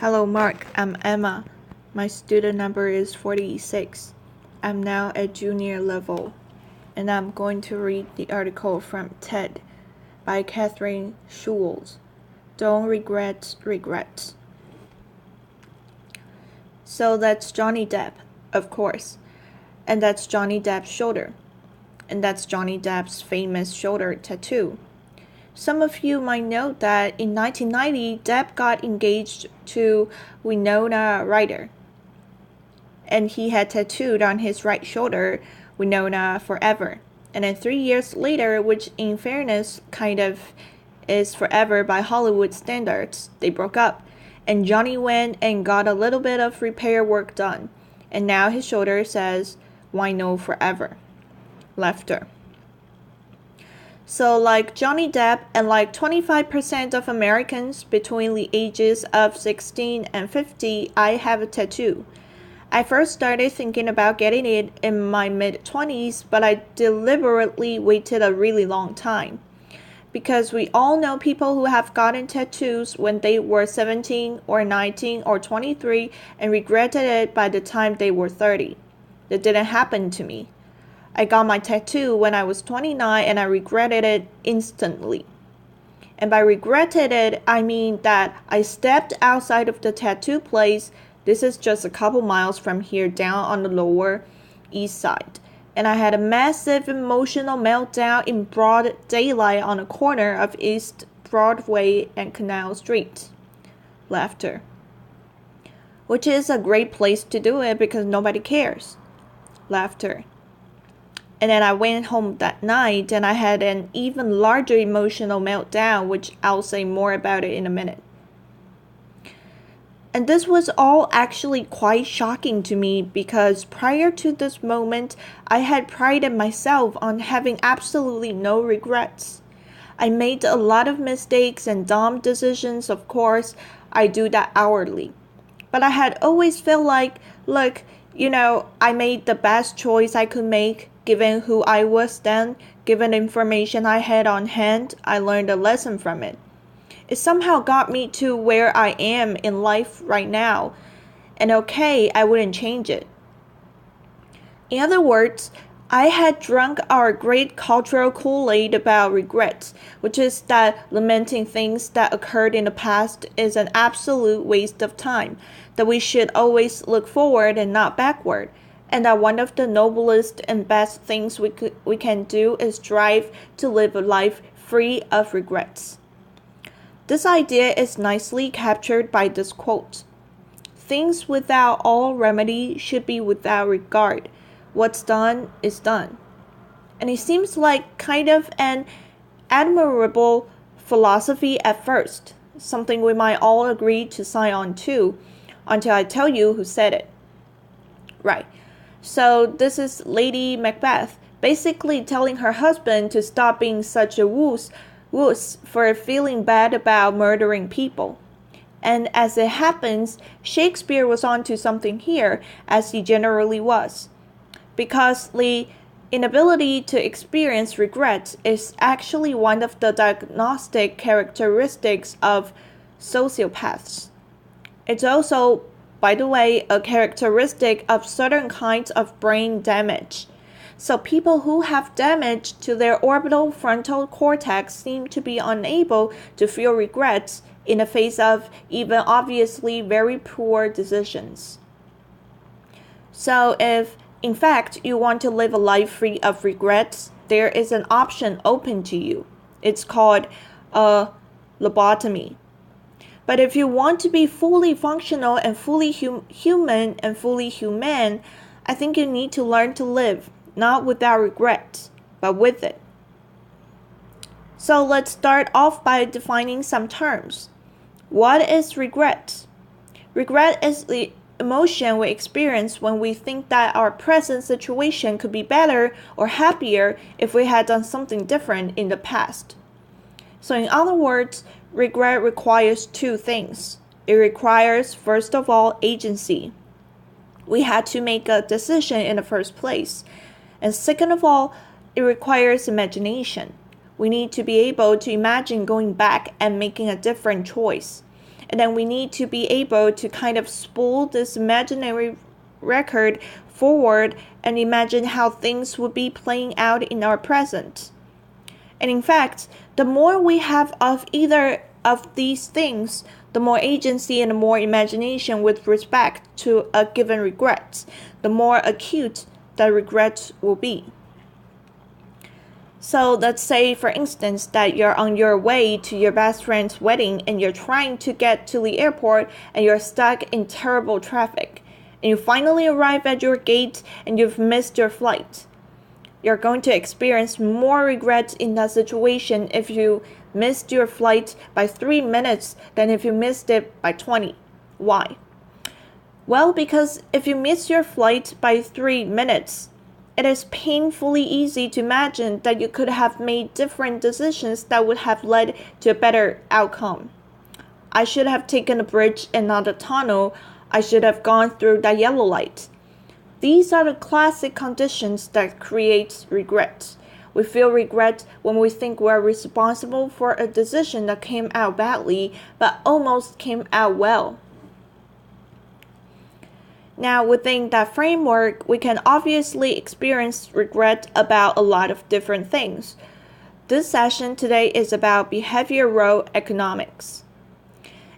Hello Mark, I'm Emma. My student number is 46. I'm now at junior level, and I'm going to read the article from TED by Kathryn Schulz. Don't regret regrets. So that's Johnny Depp, of course. And that's Johnny Depp's shoulder. And that's Johnny Depp's famous shoulder tattoo. Some of you might know that in 1990, Depp got engaged to Winona Ryder. And he had tattooed on his right shoulder, Winona Forever. And then 3 years later, which in fairness kind of is forever by Hollywood standards, they broke up. And Johnny went and got a little bit of repair work done. And now his shoulder says, Wino Forever. Laughter. So like Johnny Depp and like 25% of Americans between the ages of 16 and 50, I have a tattoo. I first started thinking about getting it in my mid-20s, but I deliberately waited a really long time. Because we all know people who have gotten tattoos when they were 17 or 19 or 23 and regretted it by the time they were 30. That didn't happen to me. I got my tattoo when I was 29 and I regretted it instantly. And by regretted it, I mean that I stepped outside of the tattoo place. This is just a couple miles from here down on the Lower East Side. And I had a massive emotional meltdown in broad daylight on the corner of East Broadway and Canal Street. Laughter. Which is a great place to do it because nobody cares. Laughter. And then I went home that night and I had an even larger emotional meltdown, which I'll say more about it in a minute. And this was all actually quite shocking to me because prior to this moment, I had prided myself on having absolutely no regrets. I made a lot of mistakes and dumb decisions, of course. I do that hourly. But I had always felt like, look, I made the best choice I could make. Given who I was then, given the information I had on hand, I learned a lesson from it. It somehow got me to where I am in life right now. And okay, I wouldn't change it. In other words, I had drunk our great cultural Kool-Aid about regrets, which is that lamenting things that occurred in the past is an absolute waste of time, that we should always look forward and not backward. And that one of the noblest and best things we can do is strive to live a life free of regrets. This idea is nicely captured by this quote. Things without all remedy should be without regard. What's done is done. And it seems like kind of an admirable philosophy at first, something we might all agree to sign on to, until I tell you who said it. Right. So this is Lady Macbeth basically telling her husband to stop being such a wuss for feeling bad about murdering people. And as it happens, Shakespeare was onto something here, as he generally was. Because the inability to experience regret is actually one of the diagnostic characteristics of sociopaths. It's also, by the way, a characteristic of certain kinds of brain damage. So people who have damage to their orbital frontal cortex seem to be unable to feel regrets in the face of even obviously very poor decisions. So if, in fact, you want to live a life free of regrets, there is an option open to you. It's called a lobotomy. But if you want to be fully functional and fully human and fully humane, I think you need to learn to live, not without regret, but with it. So let's start off by defining some terms. What is regret? Regret is the emotion we experience when we think that our present situation could be better or happier if we had done something different in the past. So in other words, regret requires two things. It requires, first of all, agency. We had to make a decision in the first place. And second of all, it requires imagination. We need to be able to imagine going back and making a different choice. And then we need to be able to kind of spool this imaginary record forward and imagine how things would be playing out in our present. And in fact, the more we have of either of these things, the more agency and the more imagination with respect to a given regret, the more acute the regret will be. So let's say, for instance, that you're on your way to your best friend's wedding and you're trying to get to the airport and you're stuck in terrible traffic. And you finally arrive at your gate and you've missed your flight. You're going to experience more regret in that situation if you missed your flight by 3 minutes than if you missed it by 20. Why? Well, because if you miss your flight by 3 minutes, it is painfully easy to imagine that you could have made different decisions that would have led to a better outcome. I should have taken a bridge and not a tunnel. I should have gone through that yellow light. These are the classic conditions that create regret. We feel regret when we think we're responsible for a decision that came out badly, but almost came out well. Now, within that framework, we can obviously experience regret about a lot of different things. This session today is about behavioral economics.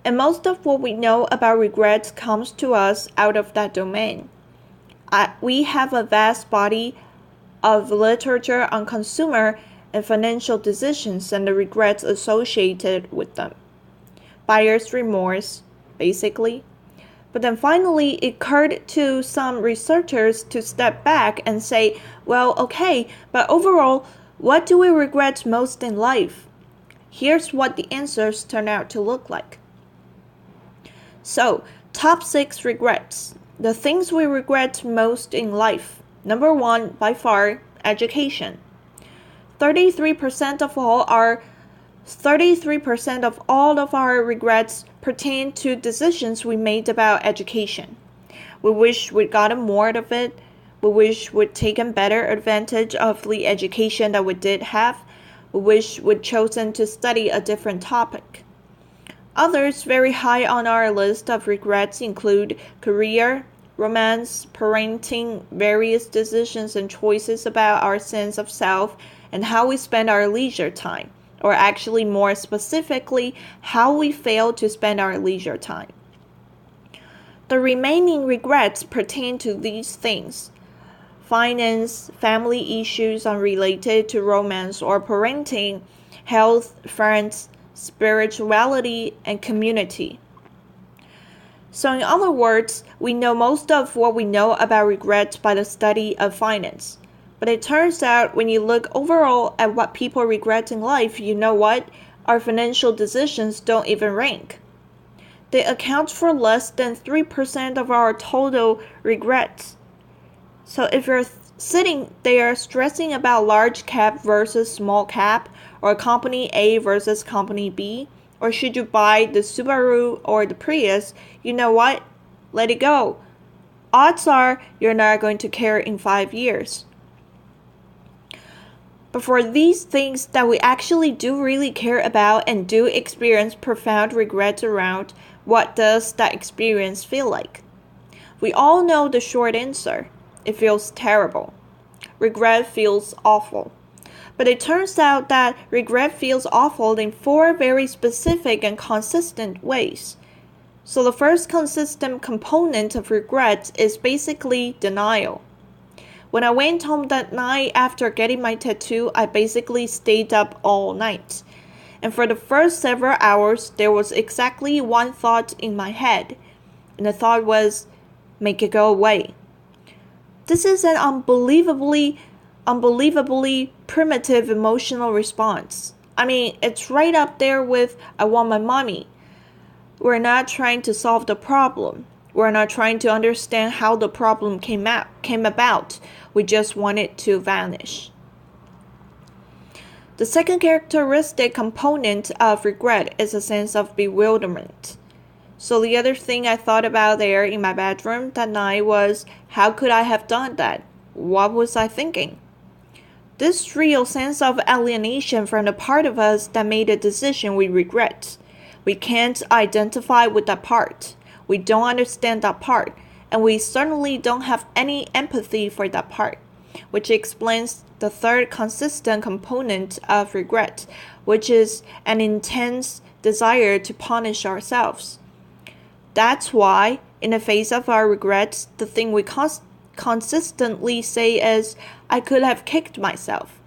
And most of what we know about regret comes to us out of that domain. We have a vast body of literature on consumer and financial decisions and the regrets associated with them. Buyer's remorse, basically. But then finally, it occurred to some researchers to step back and say, well, okay, but overall, what do we regret most in life? Here's what the answers turn out to look like. So, top 6 regrets. The things we regret most in life. Number 1, by far, education. 33% of all of our regrets pertain to decisions we made about education. We wish we'd gotten more of it. We wish we'd taken better advantage of the education that we did have. We wish we'd chosen to study a different topic. Others very high on our list of regrets include career, romance, parenting, various decisions and choices about our sense of self, and how we spend our leisure time, or actually more specifically, how we fail to spend our leisure time. The remaining regrets pertain to these things: finance, family issues unrelated to romance or parenting, health, friends, spirituality, and community. So in other words, we know most of what we know about regret by the study of finance. But it turns out when you look overall at what people regret in life, you know what? Our financial decisions don't even rank. They account for less than 3% of our total regrets. So if you're sitting there stressing about large cap versus small cap, or company A versus company B, or should you buy the Subaru or the Prius, you know what? Let it go. Odds are you're not going to care in 5 years. But for these things that we actually do really care about and do experience profound regrets around, what does that experience feel like? We all know the short answer. It feels terrible. Regret feels awful. But it turns out that regret feels awful in 4 very specific and consistent ways. So the first consistent component of regret is basically denial. When I went home that night after getting my tattoo, I basically stayed up all night. And for the first several hours, there was exactly one thought in my head. And the thought was, make it go away. This is an unbelievably primitive emotional response. I mean, it's right up there with, I want my mommy. We're not trying to solve the problem. We're not trying to understand how the problem came about. We just want it to vanish. The second characteristic component of regret is a sense of bewilderment. So the other thing I thought about there in my bedroom that night was, how could I have done that? What was I thinking? This real sense of alienation from the part of us that made a decision we regret. We can't identify with that part. We don't understand that part, and we certainly don't have any empathy for that part, which explains the third consistent component of regret, which is an intense desire to punish ourselves. That's why, in the face of our regrets, the thing we consistently say is, I could have kicked myself.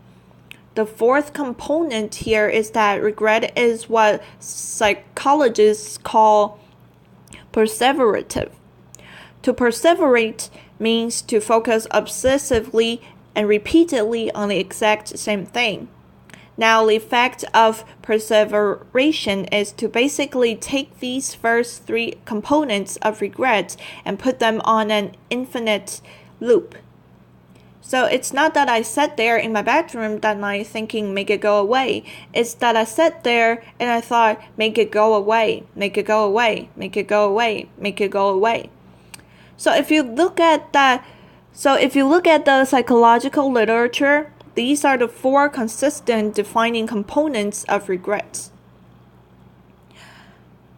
The fourth component here is that regret is what psychologists call perseverative. To perseverate means to focus obsessively and repeatedly on the exact same thing. Now, the effect of perseveration is to basically take these first three components of regret and put them on an infinite loop. So it's not that I sat there in my bedroom that night thinking, make it go away. It's that I sat there and I thought, make it go away, make it go away, make it go away, make it go away. So if you look at the psychological literature, these are the four consistent defining components of regrets.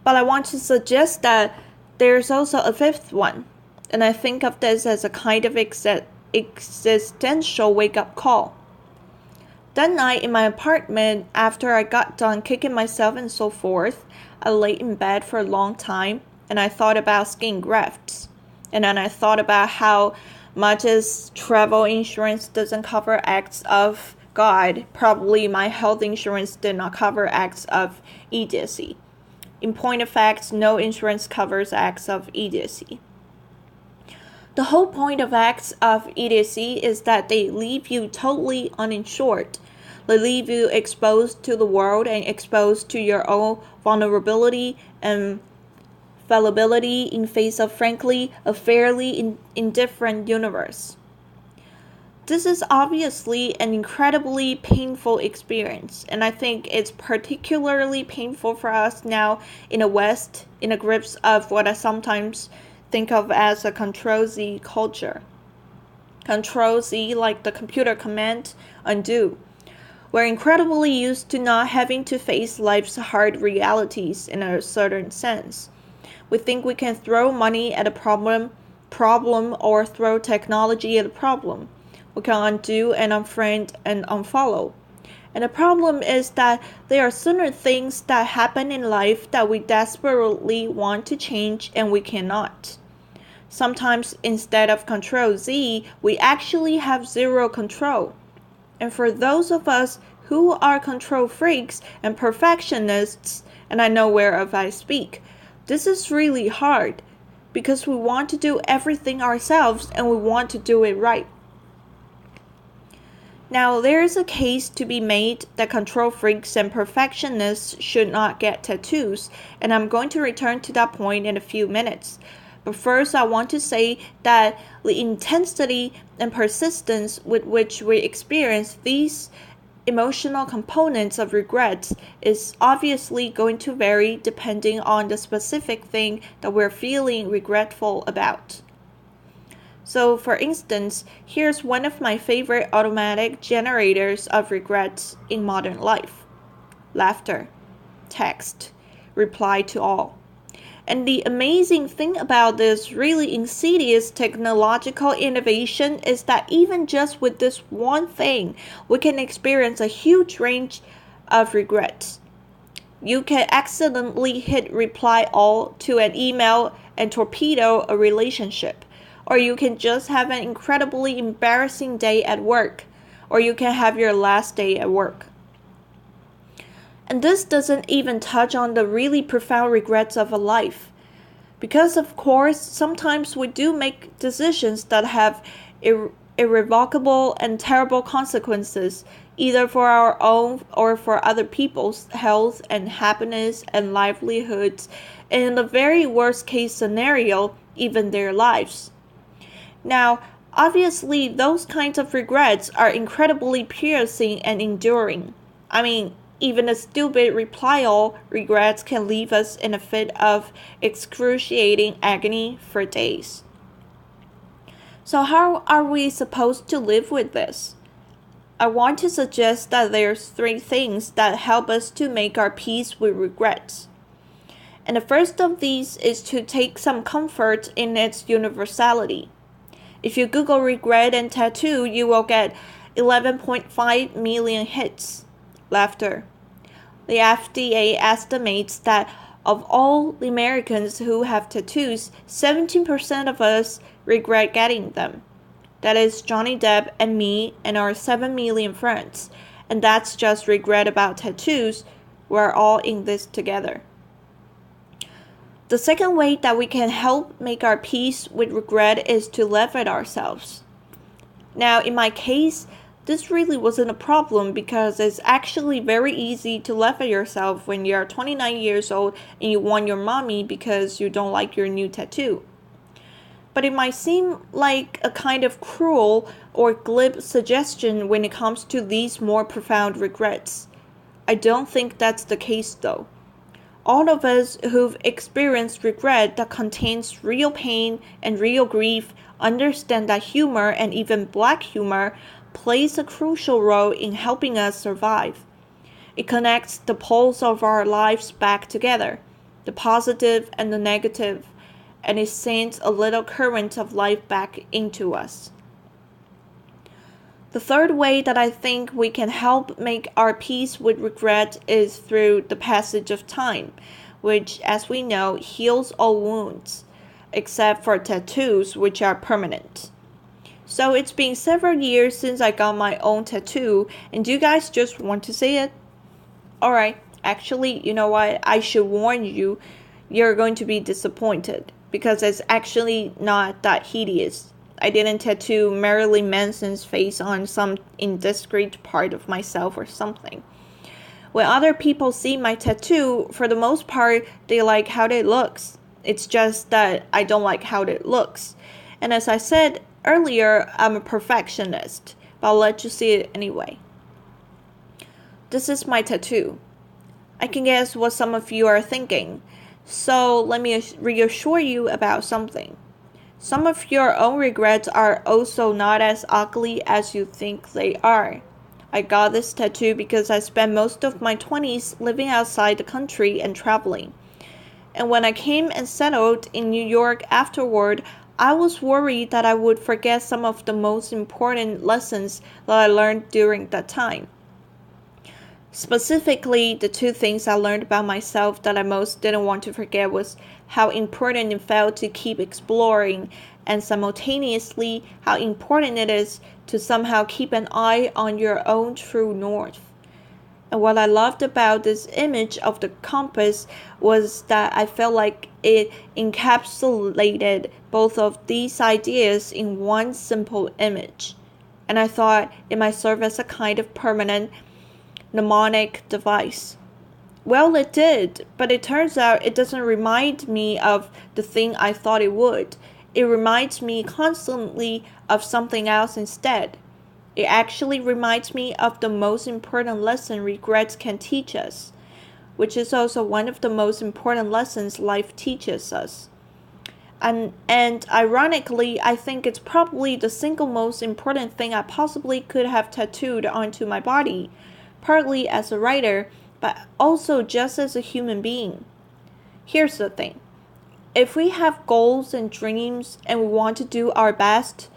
But I want to suggest that there's also a fifth one, and I think of this as a kind of existential wake-up call. That night in my apartment, after I got done kicking myself and so forth, I lay in bed for a long time, and I thought about skin grafts. And then I thought about how much as travel insurance doesn't cover acts of God, probably my health insurance did not cover acts of idiocy. In point of fact, no insurance covers acts of idiocy. The whole point of acts of idiocy is that they leave you totally uninsured. They leave you exposed to the world and exposed to your own vulnerability and fallibility in face of, frankly, a fairly indifferent universe. This is obviously an incredibly painful experience, and I think it's particularly painful for us now in the West, in the grips of what I sometimes think of as a Control-Z culture. Control-Z, like the computer command, undo. We're incredibly used to not having to face life's hard realities in a certain sense. We think we can throw money at a problem or throw technology at a problem. We can undo and unfriend and unfollow. And the problem is that there are certain things that happen in life that we desperately want to change and we cannot. Sometimes instead of Control-Z, we actually have zero control. And for those of us who are control freaks and perfectionists, and I know whereof I speak, this is really hard because we want to do everything ourselves and we want to do it right. Now, there is a case to be made that control freaks and perfectionists should not get tattoos, and I'm going to return to that point in a few minutes. But first, I want to say that the intensity and persistence with which we experience these emotional components of regret is obviously going to vary depending on the specific thing that we're feeling regretful about. So, for instance, here's one of my favorite automatic generators of regrets in modern life. Laughter, text, reply to all. And the amazing thing about this really insidious technological innovation is that even just with this one thing, we can experience a huge range of regrets. You can accidentally hit reply all to an email and torpedo a relationship. Or you can just have an incredibly embarrassing day at work. Or you can have your last day at work. And this doesn't even touch on the really profound regrets of a life. Because of course, sometimes we do make decisions that have irrevocable and terrible consequences, either for our own or for other people's health and happiness and livelihoods, and in the very worst case scenario, even their lives. Now, obviously, those kinds of regrets are incredibly piercing and enduring. I mean, even a stupid reply all regrets can leave us in a fit of excruciating agony for days. So how are we supposed to live with this? I want to suggest that there's 3 things that help us to make our peace with regrets. And the first of these is to take some comfort in its universality. If you Google regret and tattoo, you will get 11.5 million hits. Laughter. The FDA estimates that of all the Americans who have tattoos, 17% of us regret getting them. That is Johnny Depp and me and our 7 million friends. And that's just regret about tattoos. We're all in this together. The second way that we can help make our peace with regret is to laugh at ourselves. Now, in my case, this really wasn't a problem because it's actually very easy to laugh at yourself when you're 29 years old and you want your mommy because you don't like your new tattoo. But it might seem like a kind of cruel or glib suggestion when it comes to these more profound regrets. I don't think that's the case though. All of us who've experienced regret that contains real pain and real grief understand that humor, and even black humor, plays a crucial role in helping us survive. It connects the poles of our lives back together, the positive and the negative, and it sends a little current of life back into us. The third way that I think we can help make our peace with regret is through the passage of time, which, as we know, heals all wounds, except for tattoos, which are permanent. So it's been several years since I got my own tattoo, and do you guys just want to see it? Alright, actually, you know what? I should warn you, you're going to be disappointed, because it's actually not that hideous. I didn't tattoo Marilyn Manson's face on some indiscreet part of myself or something. When other people see my tattoo, for the most part, they like how it looks. It's just that I don't like how it looks. And as I said earlier, I'm a perfectionist, but I'll let you see it anyway. This is my tattoo. I can guess what some of you are thinking, so let me reassure you about something. Some of your own regrets are also not as ugly as you think they are. I got this tattoo because I spent most of my 20s living outside the country and traveling. And when I came and settled in New York afterward, I was worried that I would forget some of the most important lessons that I learned during that time. Specifically, the two things I learned about myself that I most didn't want to forget was how important it felt to keep exploring, and simultaneously how important it is to somehow keep an eye on your own true north. And what I loved about this image of the compass was that I felt like it encapsulated both of these ideas in one simple image. And I thought it might serve as a kind of permanent mnemonic device. Well, it did, but it turns out it doesn't remind me of the thing I thought it would. It reminds me constantly of something else instead. It actually reminds me of the most important lesson regrets can teach us, which is also one of the most important lessons life teaches us. And ironically, I think it's probably the single most important thing I possibly could have tattooed onto my body, partly as a writer, but also just as a human being. Here's the thing. If we have goals and dreams and we want to do our best,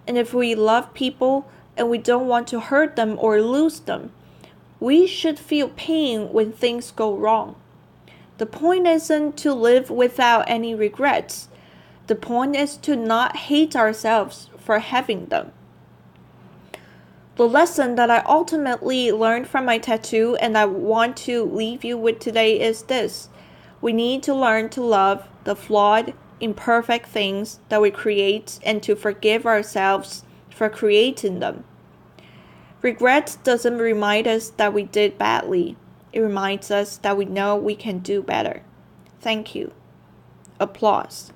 and if we love people and we don't want to hurt them or lose them, we should feel pain when things go wrong. The point isn't to live without any regrets. The point is to not hate ourselves for having them. The lesson that I ultimately learned from my tattoo and I want to leave you with today is this. We need to learn to love the flawed, imperfect things that we create and to forgive ourselves for creating them. Regret doesn't remind us that we did badly. It reminds us that we know we can do better. Thank you. Applause.